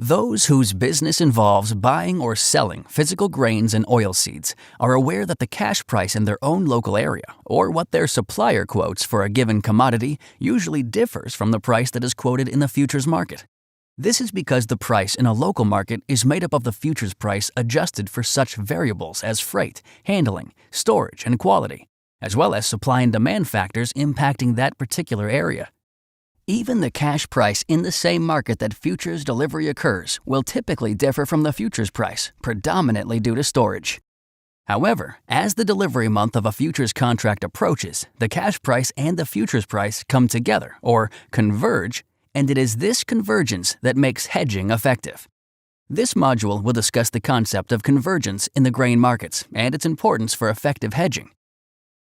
Those whose business involves buying or selling physical grains and oilseeds are aware that the cash price in their own local area, or what their supplier quotes for a given commodity, usually differs from the price that is quoted in the futures market. This is because the price in a local market is made up of the futures price adjusted for such variables as freight, handling, storage, and quality, as well as supply and demand factors impacting that particular area. Even the cash price in the same market that futures delivery occurs will typically differ from the futures price, predominantly due to storage. However, as the delivery month of a futures contract approaches, the cash price and the futures price come together, or converge, and it is this convergence that makes hedging effective. This module will discuss the concept of convergence in the grain markets and its importance for effective hedging.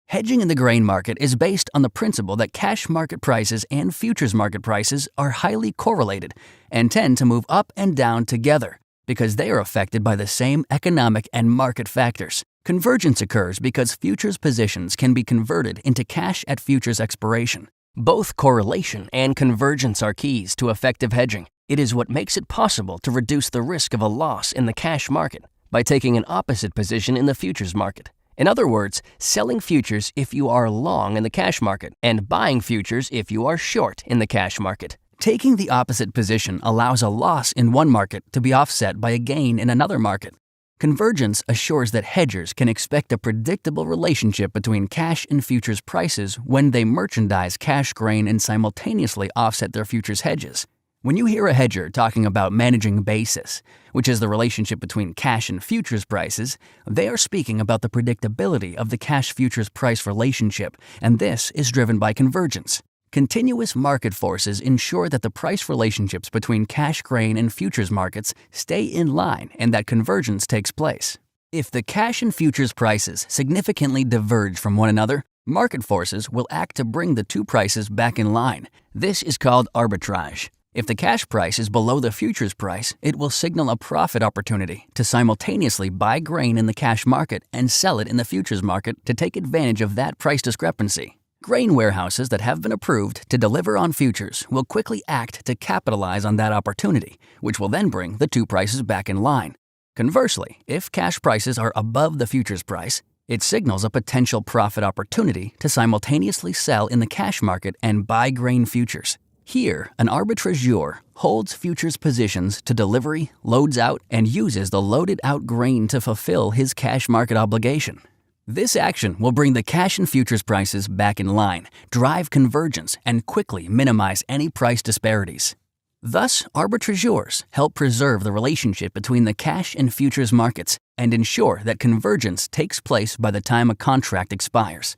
Hedging in the grain market is based on the principle that cash market prices and futures market prices are highly correlated and tend to move up and down together because they are affected by the same economic and market factors. Convergence occurs because futures positions can be converted into cash at futures expiration. Both correlation and convergence are keys to effective hedging. It is what makes it possible to reduce the risk of a loss in the cash market by taking an opposite position in the futures market. In other words, selling futures if you are long in the cash market and buying futures if you are short in the cash market. Taking the opposite position allows a loss in one market to be offset by a gain in another market. Convergence assures that hedgers can expect a predictable relationship between cash and futures prices when they merchandise cash grain and simultaneously offset their futures hedges. When you hear a hedger talking about managing basis, which is the relationship between cash and futures prices, they are speaking about the predictability of the cash-futures price relationship, and this is driven by convergence. Continuous market forces ensure that the price relationships between cash grain and futures markets stay in line and that convergence takes place. If the cash and futures prices significantly diverge from one another, market forces will act to bring the two prices back in line. This is called arbitrage. If the cash price is below the futures price, it will signal a profit opportunity to simultaneously buy grain in the cash market and sell it in the futures market to take advantage of that price discrepancy. Grain warehouses that have been approved to deliver on futures will quickly act to capitalize on that opportunity, which will then bring the two prices back in line. Conversely, if cash prices are above the futures price, it signals a potential profit opportunity to simultaneously sell in the cash market and buy grain futures. Here, an arbitrageur holds futures positions to delivery, loads out, and uses the loaded out grain to fulfill his cash market obligation. This action will bring the cash and futures prices back in line, drive convergence, and quickly minimize any price disparities. Thus, arbitrageurs help preserve the relationship between the cash and futures markets and ensure that convergence takes place by the time a contract expires.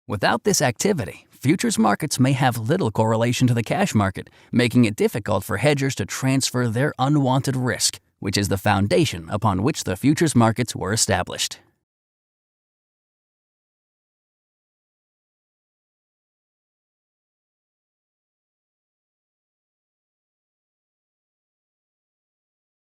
Without this activity, futures markets may have little correlation to the cash market, making it difficult for hedgers to transfer their unwanted risk, which is the foundation upon which the futures markets were established.